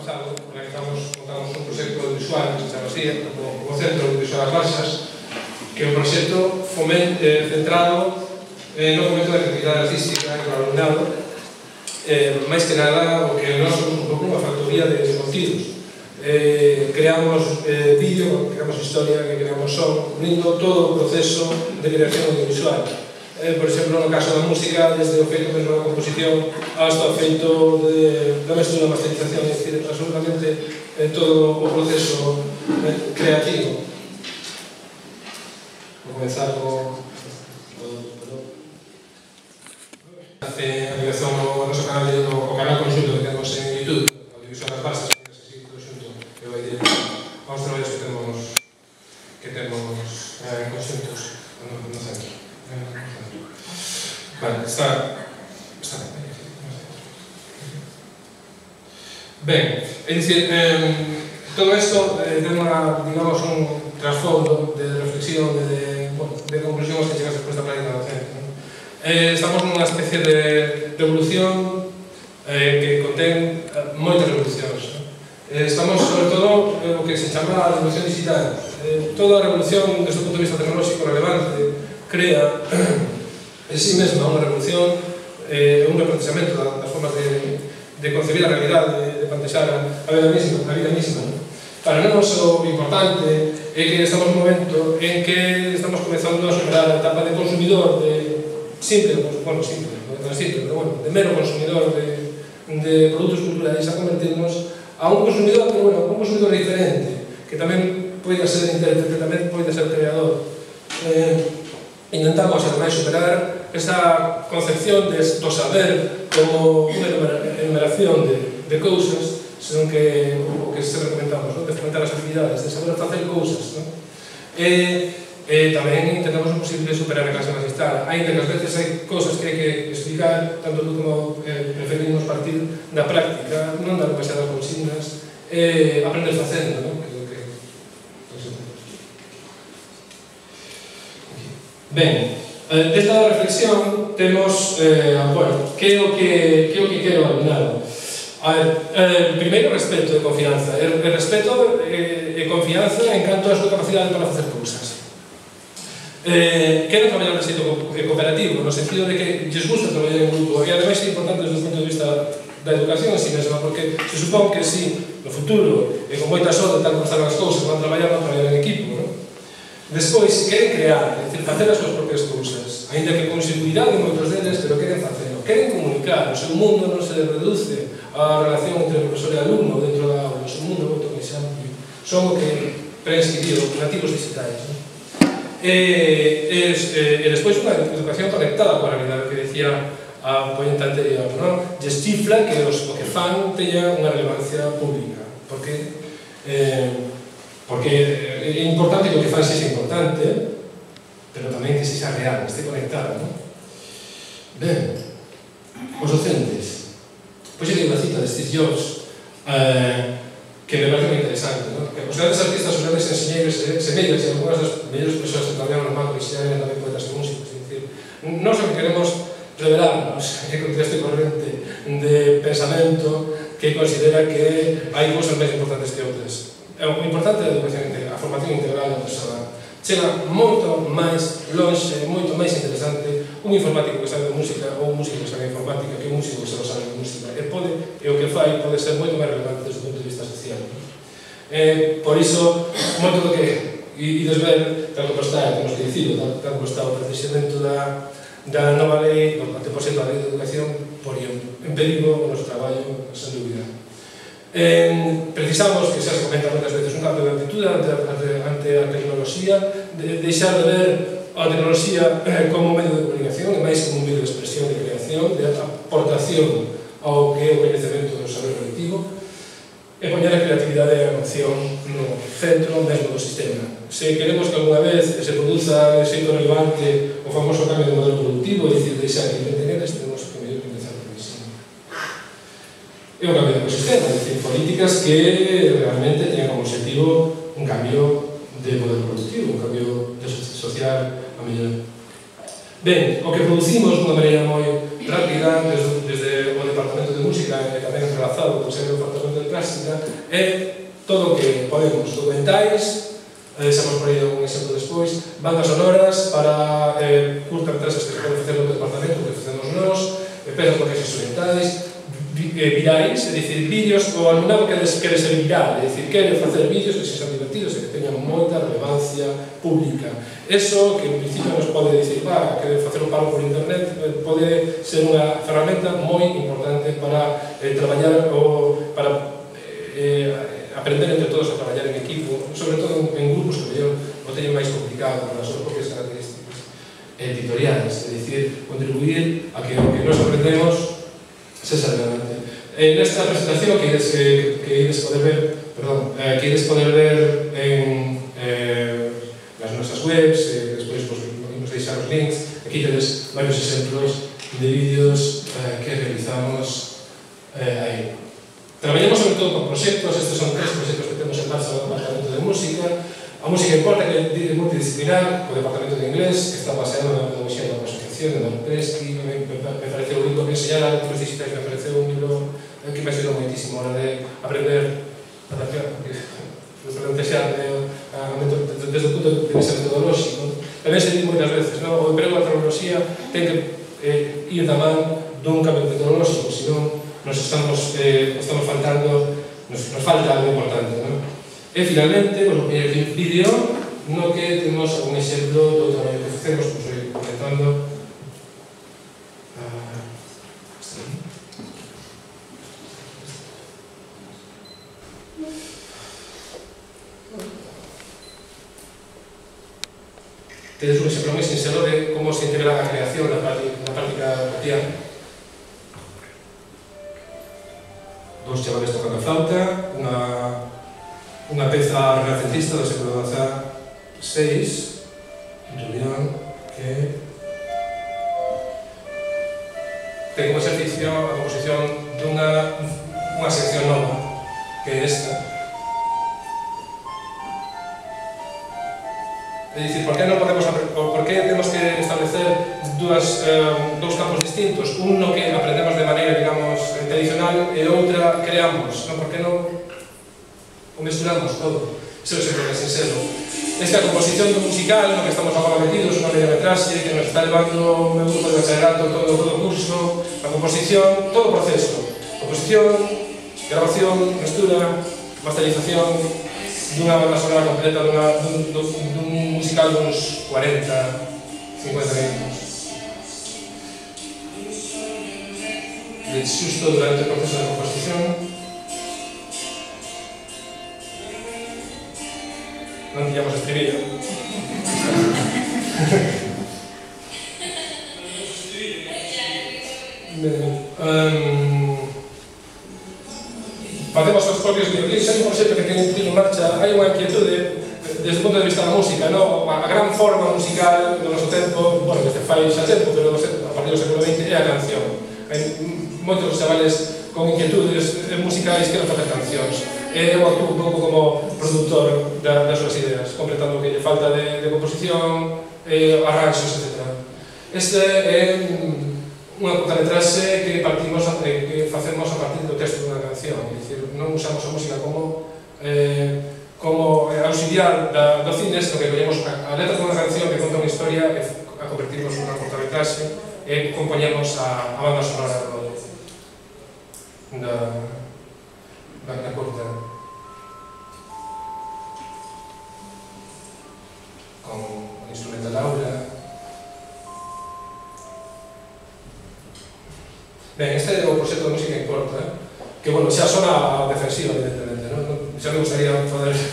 pasado montamos un proxecto audiovisual que se chama así, o Centro Audiovisual das Baixas, que é un proxecto centrado no fomento da creatividade artística e do alumnado, máis que nada o que nós somos un pouco unha factoría de contidos. Creamos vídeo, creamos historia, creamos son, unindo todo o proceso de creación audiovisual. Por exemplo, no caso da música, desde o feito mesmo da composición hasta o feito da mestura da masterización, é dicir, absolutamente todo o proceso creativo. Vou comenzar con a ligación ao noso canal, ao canal conxunto que temos en YouTube, Audiovisual das Baixas, que vai directo aos traballos que temos conxuntos no centro. Vale, está ben, é dicir, todo isto ten digamos, un trasfondo de reflexión, de conclusión que chegas despois da práctica docente. Estamos nunha especie de revolución que contén moitas revolucións. Estamos, sobre todo, o que se chama a revolución digital. Toda a revolución, desde o punto de vista tecnolóxico relevante, crea en sí mesma unha revolución, un replanteamento das formas de concebir a realidade, de plantear a vida mesma. Para nós, o importante é que estamos nun momento en que estamos comenzando a superar a etapa de consumidor, de mero consumidor de produtos culturais, a convertirnos a un consumidor, pero bueno, un consumidor diferente, que tamén pode ser intérprete, tamén pode ser creador. Intentamos, ademais, superar esa concepción do saber como unha enumeración de cousas, senón que o que sempre comentamos, de fomentar as actividades, de saber facer cousas. Tamén intentamos o posible superar a clase magistral, aínda que ás veces hai cousas que hai que explicar, tanto tú como preferimos partir da práctica, non dar demasiadas consignas, aprender facendo, que é o que... Ben, desta reflexión temos, que é o que quero alumnado. A ver, primeiro, respeto e confianza. Respeto e confianza en canto a súa capacidade para facer cousas. Quero traballar no xeito cooperativo, no sentido de que lles gusta traballar en grupo, e ademais é importante desde o punto de vista da educación en si mesma, porque se supón que si no futuro, e con moita sorte tal como están as cousas, van traballar en equipo, non? Despois, queren crear, é dicir, facer as súas propias cousas, ainda que con seguridade moitos deles, pero queren facelo, queren comunicar, o seu mundo non se reduce á relación entre profesor e alumno dentro da aula, o seu mundo é moito máis amplio, son o que prescribiu, nativos digitais. E despois unha educación conectada coa realidade que decía a poñente anterior, lles chifla que o que fan teña unha relevancia pública, porque é importante que o que fan sexa importante, pero tamén que sexa real, que este conectado. Ben, os docentes. Pois eu digo a cita de Steve Jobs, que me parece moi interesante. Os grandes artistas, os grandes enseñeiros, semellas e algunhas das mellores persoas que traballaron no banco original tamén poetas e músicos. É dicir, nós o que queremos revelarnos contra este corrente de pensamento que considera que hai cousas máis importantes que outras. O importante é a educación integral, a formación integral da persoa. Chega moito máis longe, moito máis interesante un informático que sabe de música ou un músico que sabe de informática que un músico que se lo sabe de música. E o que fai pode ser moito máis relevante desde o punto de vista social. Por iso, moito do que ides ver, tal como está, temos que dicilo, tal como está o procedimento da nova lei, do anteproxecto da lei de educación, poría en perigo o noso traballo, sen dúbida. Precisamos, que xa se comenta moitas veces, un cambio de actitud ante a tecnoloxía, de deixar de ver a tecnoloxía como un medio de comunicación e máis como un medio de expresión, de creación, de aportación ao que é o coñecemento do saber colectivo, e poñer a creatividade e a emoción no centro mesmo do sistema. Se queremos que alguna vez se produza de xeito relevante o famoso cambio de modelo productivo, é dicir, deixar que inventen eles, tenemos que mellor que empezar por iso. É un cambio de ecosistema, é dicir, políticas que realmente teñan como objetivo un cambio de modelo productivo, un cambio social a mellor. Ben, o que producimos dunha maneira moi rápida desde o departamento de música e tamén entrelazado con o departamento de plástica é todo o que podemos, documentais, deixamos por aí un exemplo despois, bandas sonoras para curtas que se poden facer no departamento, que facemos nós, pezas porque instrumentais, virais, é dicir, vídeos, o alumnado quere ser viral, é dicir, quere facer vídeos que sexan divertidos e que teñan moita relevancia pública. Eso, que en principio nos pode dicir, que facer un pago por internet pode ser unha ferramenta moi importante para traballar ou para aprender entre todos a traballar en equipo, sobre todo en grupos que o teñen máis complicado por as súas propias características editoriales, é dicir, contribuir a que o que nos aprendemos sexa relevante. Nesta presentación que ides poder ver en nas nosas webs, despois podemos deixar os links, aquí tedes varios exemplos de vídeos que realizamos aí. Traballamos sobre todo con proxectos, estes son 3 proxectos que temos en marcha no Departamento de Música. A música importa, que é multidisciplinar, o Departamento de Inglés, que está baseado na pedagogía da asociación, de Don Presky, me pareceu un libro que enseñar a outros digitais, me pareceu un libro que me axudou moitísimo a hora de aprender a plantexar desde o punto de vista metodolóxico. Tamén se di moitas veces, o emprego da tecnoloxía ten que ir da man dun cambio metodolóxico, senón nos estamos faltando, nos falta algo importante, non? E finalmente, o primeiro vídeo no que temos un exemplo do traballo que facemos, como estou comentando. Tedes un exemplo moi sincero de como se integra a creación na práctica cotidiana. Dos chavales tocando flauta, unha peza renacentista do século XVI, introducción, que ten como exercicio a composición dunha sección nova, que é esta. É dicir, por que temos que establecer dous campos distintos? Un no que aprendemos de maneira, digamos, tradicional e outra creamos, non? Por que non o mesturamos todo? Iso é o sempre sincero. Esta composición do musical no que estamos agora metidos, unha mediametraxe que nos está levando o meu grupo de bachillerato todo o curso, a composición, todo o proceso. Composición, grabación, mestura, masterización dunha banda sonora completa dun musical duns 40, 50 minutos. E xusto durante o proceso de composición non tiñamos estribillo. Facemos os propios videoclips, hai un proxecto que ten en marcha, hai unha inquietude desde o punto de vista da música, a gran forma musical do noso tempo, desde fai xa tempo, pero a partir do século XX é a canción. Hai moitos chavales con inquietudes musicais que non facen cancións. Eu actúo un pouco como productor das súas ideas, completando o que lle falta de composición, arranxos, etc. Este é unha cortometraxe que facemos a partir do texto dunha canción, é dicir, non usamos a música como auxiliar do cine, sino que collemos a letra dunha canción que conta unha historia e a convertimos nunha cortometraxe e compoñemos a banda sonora da corta con o instrumento da Laura. Ben, este é o proxecto de música importa, que, xa sona a defensiva, evidentemente, non? Xa me gustaría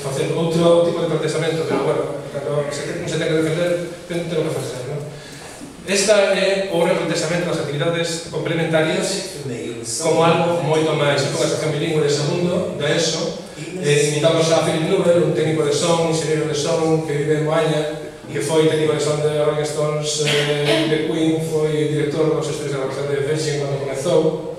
facer outro tipo de planteamento, pero, cando se ten que defender, ten que facer, non? Esta é o replanteamento das actividades complementarias como algo moito máis. Con a sección bilingüe de segundo, da ESO, invitamos a Philip Newell, un técnico de son, ingeniero de son, que vive en Moaña, que foi técnico de son de Rolling Stones, de Queen, foi director dos estudios de grabación de Virgin cando comezou.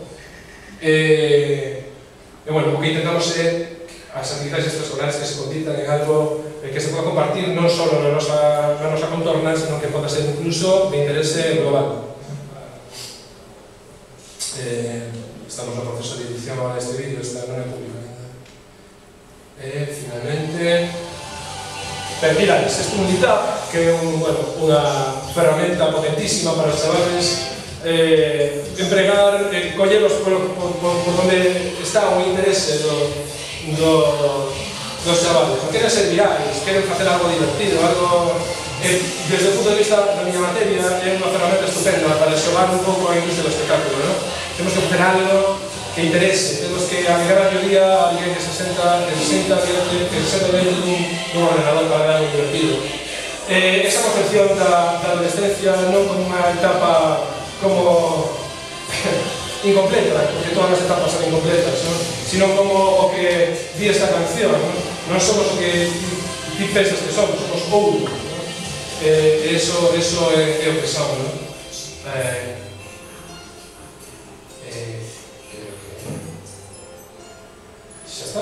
O que intentamos é as actividades extraescolares que se convirtan en algo que se poda compartir non só na nosa contorna, sino que poda ser incluso de interese global. estamos no proceso de edición ahora deste vídeo, esta non é pública ainda. Finalmente, Pilares, isto é un DITAP, que é unha ferramenta potentísima para os chavales empregar, colleros por onde está o interese dos chavales. Queren ser virais, queren facer algo divertido, algo... Desde o punto de vista da miña materia, é unha ferramenta estupenda para xogar un pouco a industria do espectáculo, non? Temos que facer algo que interese, temos que agregar a día a alguén que se senta dentro dun ordenador para dar algo divertido. Esa concepción da adolescencia non como unha etapa como incompleta, porque todas as etapas son incompletas, non? Sino como o que di esta canción, non somos o que ti pensas que somos outro, non? Eso é o que somos, non? Xa está?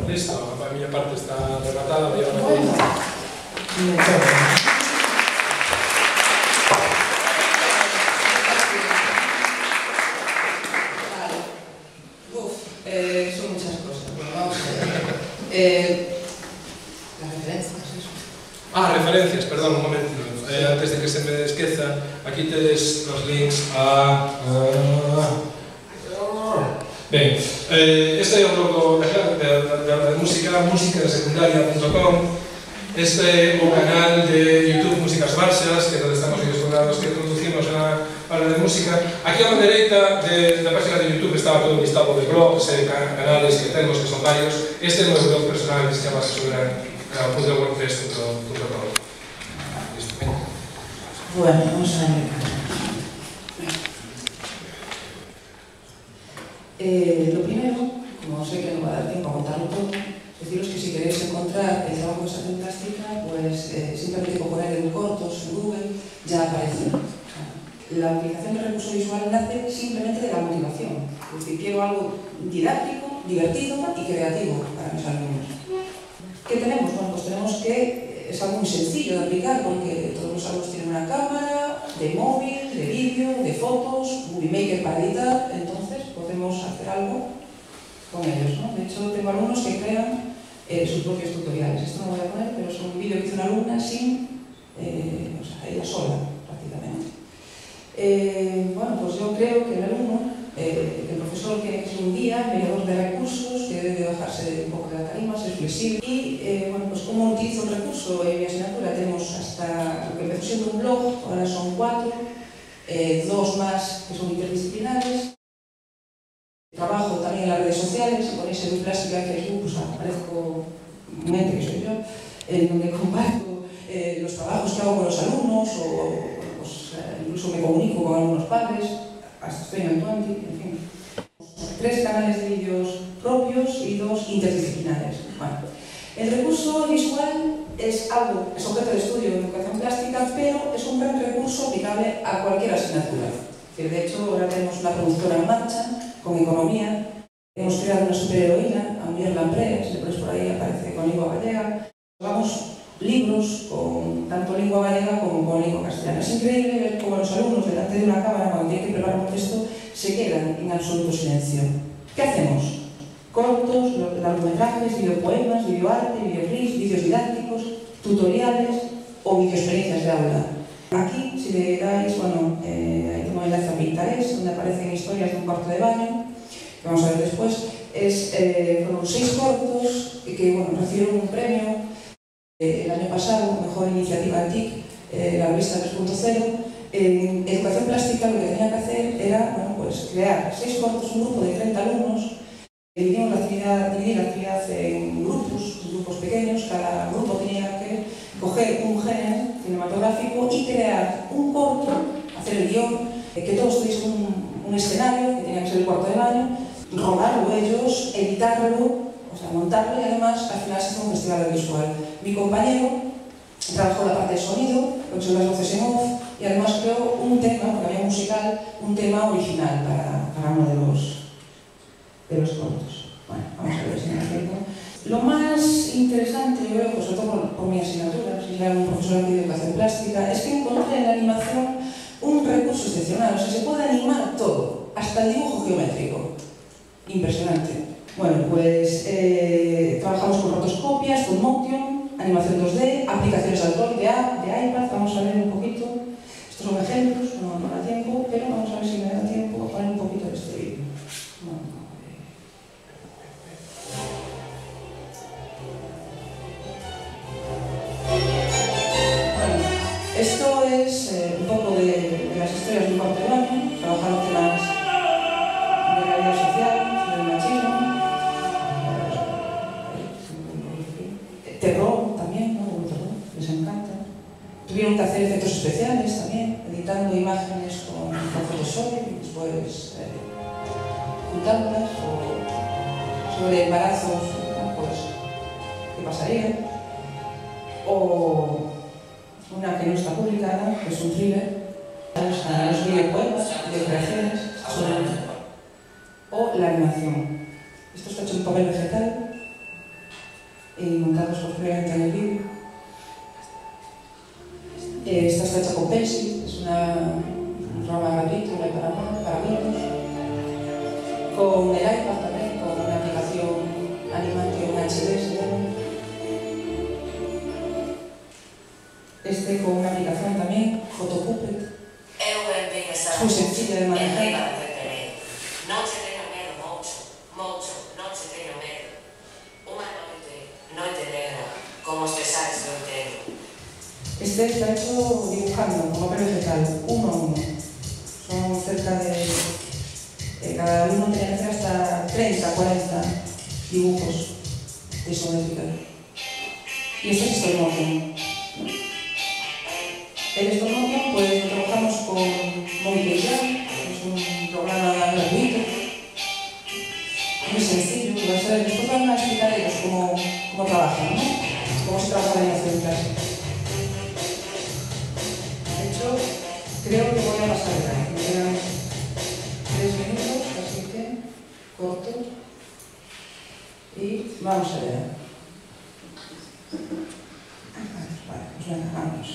Listo, a miña parte está rematada, voy a son muchas cosas. Bueno, vamos a ver. Las referencias, eso. Referencias, perdón, un momento. Antes de que se me esqueza, aquí tedes os links a... Ben, este é o blog de música, musicasecundaria.com. Este é o canal de YouTube Músicas Barsas, que é onde estamos ilustrados, que introducimos a hora de música. Aquí a la dereita da página de YouTube está todo un listado de blogs e canales que temos, que son varios. Este é o meu blog personal que se chama wordpress.com. Bueno, vamos a ver. Lo primero, como sé que no va a dar tiempo a contarlo todo, deciros que si queréis encontrar el trabajo de estación plástica, pues simplemente con poner en cortos en Google ya aparece. La utilización del recurso visual nace simplemente de la motivación. Es decir, quiero algo didáctico, divertido y creativo para mis alumnos. ¿Qué tenemos? Bueno, pues tenemos que es algo muy sencillo de aplicar porque todos los alumnos tienen una cámara, de móvil, de vídeo, de fotos, Movie Maker para editar, entonces podemos hacer algo con ellos, ¿no? De hecho, tengo alumnos que crean sus propios tutoriales. Esto no lo voy a poner, pero es un vídeo que hizo una alumna sin, o sea, ella sola, prácticamente. Bueno, pues yo creo que el alumno, el profesor tiene que ser un guía, mediador de recursos, que debe bajarse un poco de la tarima, ser flexible. Y, bueno, pues cómo utilizo el recurso en mi asignatura. Tenemos hasta lo que empezó siendo un blog, ahora son 4, 2 más que son interdisciplinares. Trabajo también en las redes sociales, si ponéis en plástica en Facebook, pues aparezco mente que soy yo, en donde comparto los trabajos que hago con los alumnos o pues, incluso me comunico con algunos padres, hasta estoy en el 20, en fin. 3 canales de vídeos propios y 2 interdisciplinares. Bueno, el recurso visual es objeto de estudio en educación plástica, pero es un gran recurso aplicable a cualquier asignatura. De hecho, ahora tenemos una productora en marcha con economía. Hemos creado una superheroína, Ambier Lampré, si le pones por ahí aparece con lengua gallega. Hagamos libros con tanto lengua gallega como con lengua castellana. Es increíble ver cómo los alumnos delante de una cámara, cuando tienen que preparar un texto, se quedan en absoluto silencio. ¿Qué hacemos? Cortos, largometrajes, videopoemas, videoarte, videoclips, vídeos didácticos, tutoriales o videoexperiencias de aula. Aquí, si le dais, bueno, ahí tengo un enlace a Pinterest, donde aparecen historias de un cuarto de baño, que vamos a ver después. Fueron 6 cortos que bueno, recibieron un premio el año pasado, Mejor Iniciativa TIC, la revista 3.0. En educación plástica lo que tenía que hacer era, bueno, pues crear 6 cortos, un grupo de 30 alumnos. Dividimos la actividad en grupos pequeños. Cada grupo tenía que coger un género cinematográfico y crear un corto, hacer el guión, que todos tuviesen un escenario, que tenía que ser el cuarto de baño, rodarlo ellos, editarlo, o sea, montarlo y además al final se hace un festival visual. Mi compañero trabajó la parte de sonido, lo que son las voces en off y además creó un tema, porque había musical, un tema original para uno de los cortos. Bueno, vamos a ver si me da tiempo. Lo más interesante, yo creo, pues, sobre todo por mi asignatura, si era un profesor de educación plástica, es que encontré en la animación un recurso excepcional. O sea, se puede animar todo. hasta el dibujo geométrico. Impresionante. Bueno, pues trabajamos con rotoscopia, stop motion, animación 2D, aplicaciones de Android, de iPad. Vamos a ver un poquito. Estos son ejemplos, no da tiempo, pero vamos a ver si me da tiempo a poner un poquito de este vídeo. Bueno, esto es un poco de las historias de un cuarto de año. Trabajamos temas de realidad social, del machismo, terror también, ¿no? Terror, les encanta. Tuvieron que hacer efectos especiales también, editando imágenes con Photoshop y después juntándolas sobre embarazos, pues, ¿qué pasaría? O una que no está publicada, que es un thriller, los videojuegos, videocreaciones, o la animación. Esto está hecho en papel vegetal y montados posteriormente en el vídeo. Esta está hecha con Pencil, es un programa gratuito para Windows, con el iPad también, con una aplicación Animation HD se llama. Este con una aplicación también, Photopuppet, muy sencilla de manejar. Este está hecho dibujando con papel vegetal, uno a uno. Son cerca de... cada uno tiene que hacer hasta 30, 40 dibujos de isométrica. Y esto es stop motion. El stop motion pues lo trabajamos con Movie Jam, es un programa gratuito, muy sencillo, que va a ser... Después van a explicar ellos cómo trabajan, ¿no? Cómo se trabaja la animación clásica. Creo que voy a pasar ya. Me quedan 3 minutos, así que corto. Y vamos a ver. Vale, pues venga, vamos.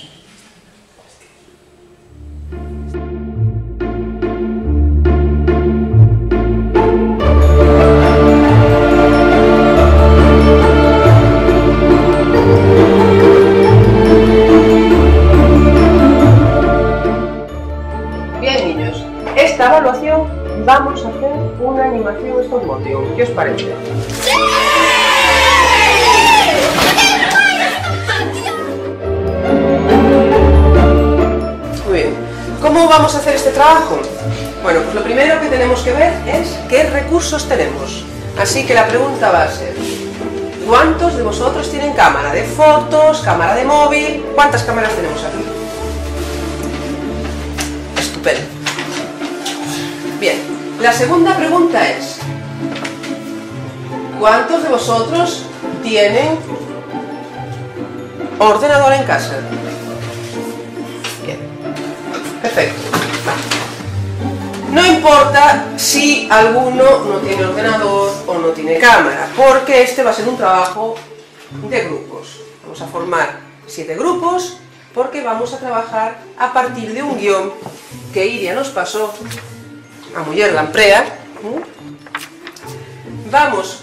Esta evaluación vamos a hacer una animación stop motion. ¿Qué os parece? Muy bien. ¿Cómo vamos a hacer este trabajo? Bueno, pues lo primero que tenemos que ver es qué recursos tenemos. Así que la pregunta va a ser: ¿cuántos de vosotros tienen cámara de fotos, cámara de móvil? ¿Cuántas cámaras tenemos aquí? Estupendo. Bien, la segunda pregunta es: ¿cuántos de vosotros tienen ordenador en casa? Bien, perfecto. No importa si alguno no tiene ordenador o no tiene cámara, porque este va a ser un trabajo de grupos. Vamos a formar 7 grupos porque vamos a trabajar a partir de un guión que Iria nos pasó a Muller Lamprea. Vamos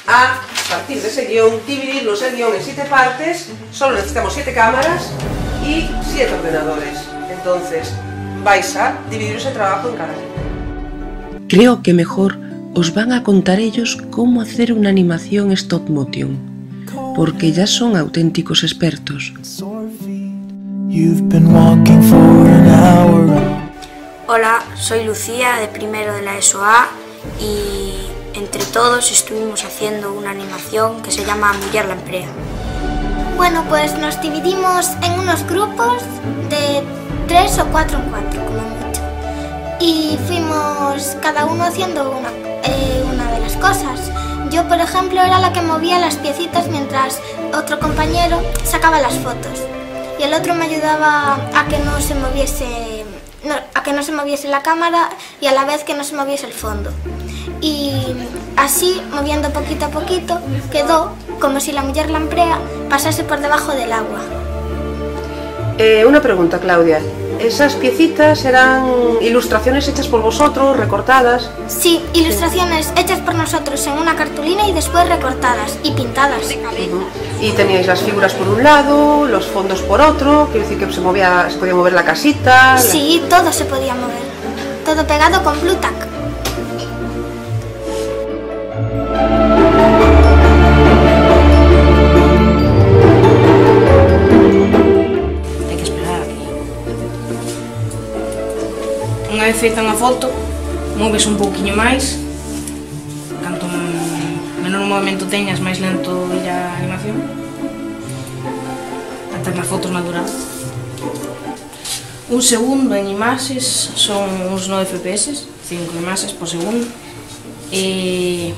a partir de ese guión, dividirlos el guión en 7 partes. Solo necesitamos 7 cámaras y 7 ordenadores. Entonces vais a dividir ese trabajo en cada grupo. Creo que mejor os van a contar ellos cómo hacer una animación stop motion, porque ya son auténticos expertos. Hola, soy Lucía, de primero de la ESO A, y entre todos estuvimos haciendo una animación que se llama Muller Lamprea. Bueno, pues nos dividimos en unos grupos de 3 o 4 en 4, como mucho. Y fuimos cada uno haciendo una de las cosas. Yo, por ejemplo, era la que movía las piecitas mientras otro compañero sacaba las fotos. Y el otro me ayudaba a que no se moviese la cámara y a la vez que no se moviese el fondo. Y así, moviendo poquito a poquito, quedó como si la Muller Lamprea pasase por debajo del agua. Una pregunta, Claudia. ¿Esas piecitas eran ilustraciones hechas por vosotros, recortadas? Sí, ilustraciones hechas por nosotros en una cartulina y después recortadas y pintadas. Y teníais las figuras por un lado, los fondos por otro, quiero decir que se podía mover la casita. Sí, todo se podía mover. Todo pegado con Blu Tack. Unha vez feita unha foto, moves un pouquiño máis, canto menor movimento teñas, máis lento irá a animación, ata que as fotos maduran. Un segundo en imaxes son uns 9 fps, 5 imaxes por segundo, e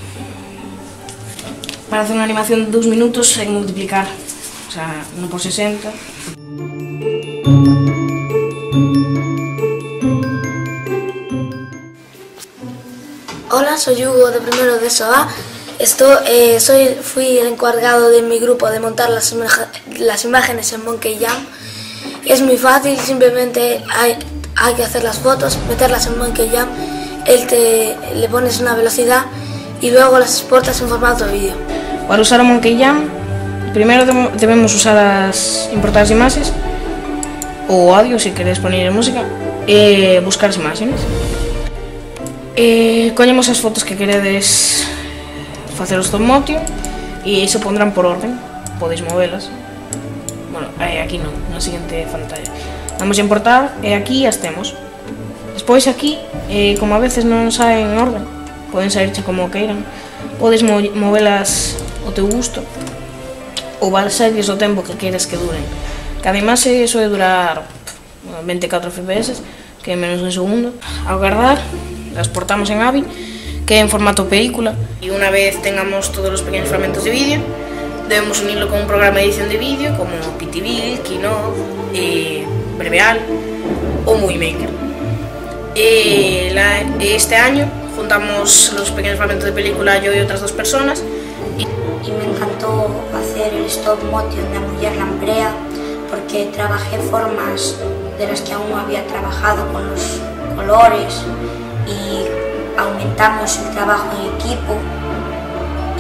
para hacer unha animación de 2 minutos hai que multiplicar, o sea, 1 por 60. Hola, soy Hugo de primero de SOA. Fui el encargado de mi grupo de montar las imágenes en Monkey Jam. Es muy fácil, simplemente hay que hacer las fotos, meterlas en Monkey Jam, le pones una velocidad y luego las exportas en formato de vídeo. Para usar Monkey Jam, primero debemos importar las imágenes, o audio si queréis poner música, e buscar as imágenes. Collemos as fotos que queredes facer o stop motion e se pondrán por orden, podeis movelas. Bueno, aquí non, na seguinte pantalla. Vamos a importar e aquí as temos. Despois aquí, como a veces non saen en orden, poden saírche como queiran, podes movelas ao teu gusto ou baixarlles o tempo que queres que duren. Cada imaxe soe durar 24 fps, que é menos de un segundo. Ao guardar, las exportamos en AVI, que é en formato película, y una vez tengamos todos los pequeños fragmentos de vídeo, debemos unirlo con un programa de edición de vídeo como Pitiville, Kino, Breveal o Movie Maker. Este año juntamos los pequeños fragmentos de película yo y otras 2 personas. Y me encantó hacer el stop motion de Muller Lamprea porque trabajé formas de las que aún no había trabajado con los colores y aumentamos el trabajo en equipo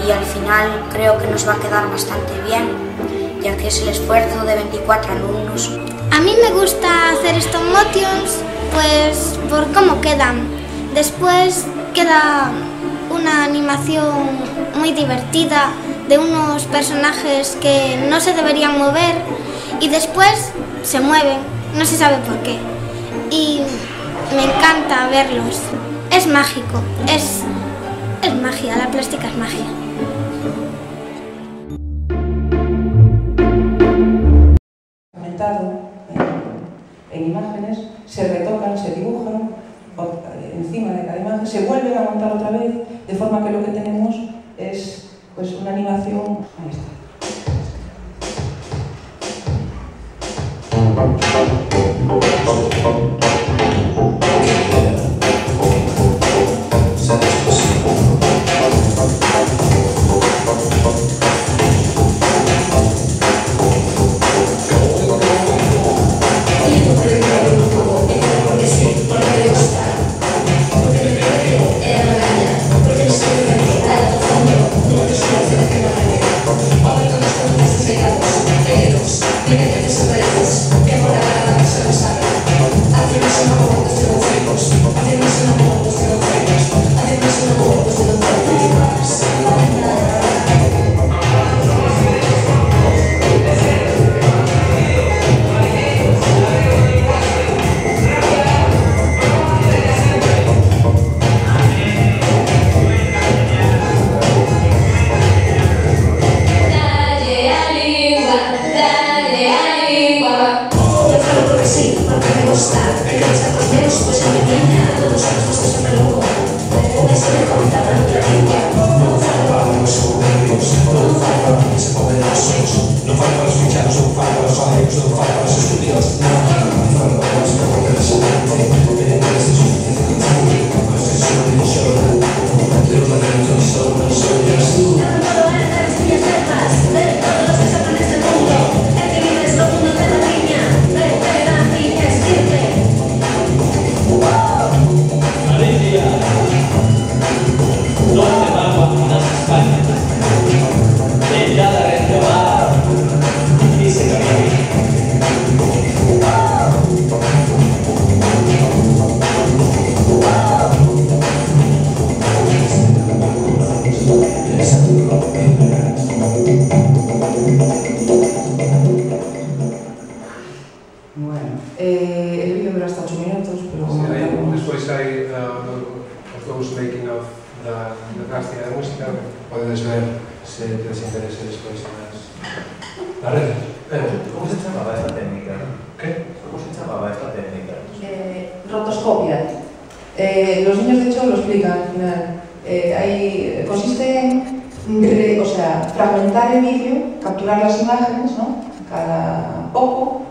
y al final creo que nos va a quedar bastante bien, ya que es el esfuerzo de 24 alumnos. A mí me gusta hacer stop motions pues por cómo quedan. Después queda una animación muy divertida de unos personajes que no se deberían mover y después se mueven, no se sabe por qué. Y me encanta verlos. Es mágico, es magia, la plástica es magia. En imágenes se retocan, se dibujan encima de cada imagen, se vuelven a montar otra vez, de forma que lo que tenemos es pues una animación. Ahí está. podes ver se tedes interese despois nas redes. Como se chamaba esta técnica? Que? Como se chamaba esta técnica? Rotoscopia. Los niños de hecho lo explican al final. Consiste en fragmentar el vídeo, capturar las imágenes, ¿no? Cada poco,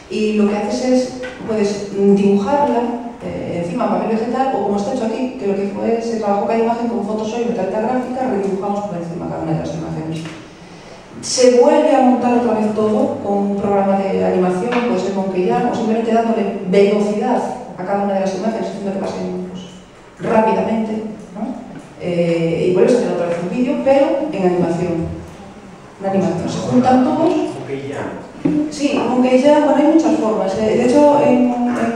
y lo que haces es, puedes dibujarla encima en papel vegetal, o como está hecho aquí, que lo que fue, se trabajó cada imagen con Photoshop y metadata gráfica, redibujamos por encima cada una de las imágenes. Se vuelve a montar otra vez todo con un programa de animación, puede ser Monkey-Jam, o simplemente dándole velocidad a cada una de las imágenes, haciendo que pasen rápidamente, ¿no? Y vuelves a tener otra vez un vídeo, pero en animación. En animación. Se juntan todos. Sí, Monkey-Jam, bueno, hay muchas formas. De hecho, en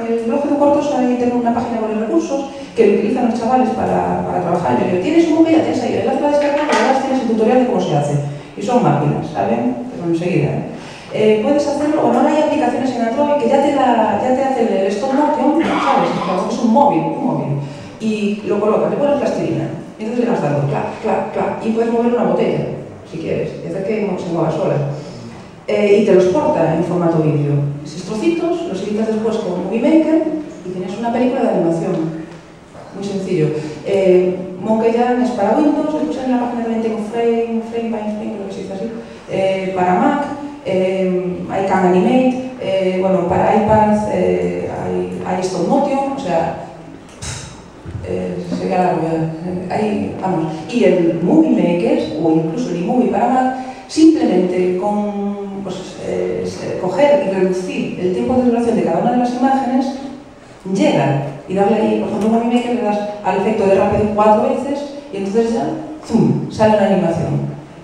el blog de cortos ahí tengo una página con los recursos que lo utilizan los chavales para trabajar. Yo digo, tienes un Monkey-Jam, tienes ahí el enlace para descargar, y además tienes el tutorial de cómo se hace. Y son máquinas, ¿saben? Pero enseguida. Puedes hacerlo, o no hay aplicaciones en Android que ya te hace el stop motion, ¿sabes? Es un móvil. Y lo colocas, le pones plastilina. Y entonces le vas dando clac, clac, clac. Y puedes mover una botella, si quieres, y hacer que se mueva sola. Y te los exporta en formato vídeo. Esos trocitos los editas después con Movie Maker y tienes una película de animación. Muy sencillo. Monkey-Jam es para Windows, después en la página también tengo Frame by Frame, creo que se dice así, para Mac, hay Can Animate, bueno, para iPad hay Stop Motion, o sea, sería largo ya. Vamos. Y el Movie Maker, o incluso el iMovie para Mac, simplemente con coger y reducir el tiempo de duración de cada una de las imágenes, llega y darle ahí, por ejemplo, en Movie Maker le das al efecto de rápido 4 veces y entonces ya, ¡zum!, sale una animación.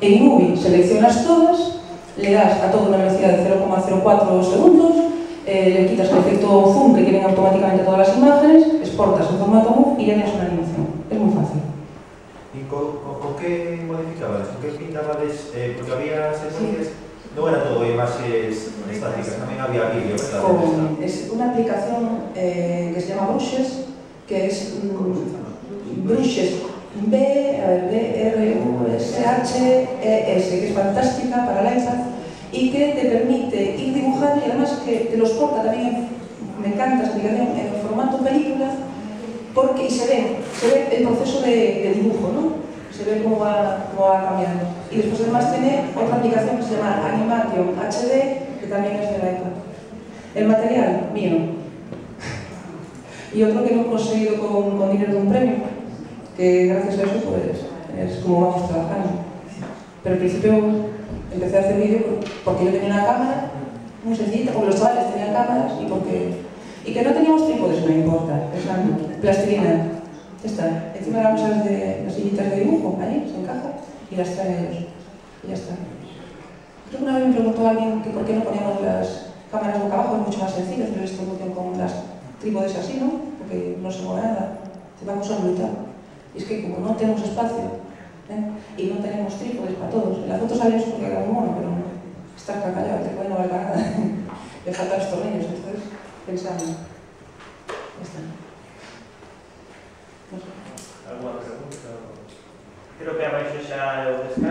En Movie seleccionas todas, le das a todo una velocidad de 0,04 segundos, le quitas el efecto zoom que tienen automáticamente todas las imágenes, exportas en formato MOV y ya tienes una animación. Es muy fácil. ¿Y con qué modificabas? ¿Con qué pintabas? Porque había secuencias, no era todo imágenes estáticas, también había vídeo, ¿verdad? Es una aplicación que se llama Brushes, que es Brushes, B-R-U-S-H-E-S, que es fantástica para la iPad y que te permite ir dibujando y además que te lo exporta también, me encanta esa aplicación, en formato película, porque se ve el proceso de dibujo, ¿no? Se ve cómo va cambiando. Y después además tiene otra aplicación que se llama Animation HD, que también es de la iPad. El material, mío. Y otro que hemos conseguido con dinero de un premio, que gracias a eso pues es como vamos trabajando. Pero al principio empecé a hacer vídeo porque yo tenía una cámara muy sencillita, porque los chavales tenían cámaras y que no teníamos trípodes, no importa, plastilina. Está, encima de las mesas de las sillitas de dibujo, ahí se encaja y las traen ellos. Y ya está. Creo que una vez me preguntó alguien que por qué no poníamos las cámaras boca abajo, es mucho más sencillo hacer esto con las trípodes así, ¿no? Porque no se mueve nada, se va usando y tal. Y es que como no tenemos espacio, y no tenemos trípodes para todos, en la foto sale eso porque era un mono, pero estar callado, te puede no valer para nada. Le faltan los tornillos, entonces pensando. Ya está. Alguna pregunta? Creo que abaixo xa o descargo.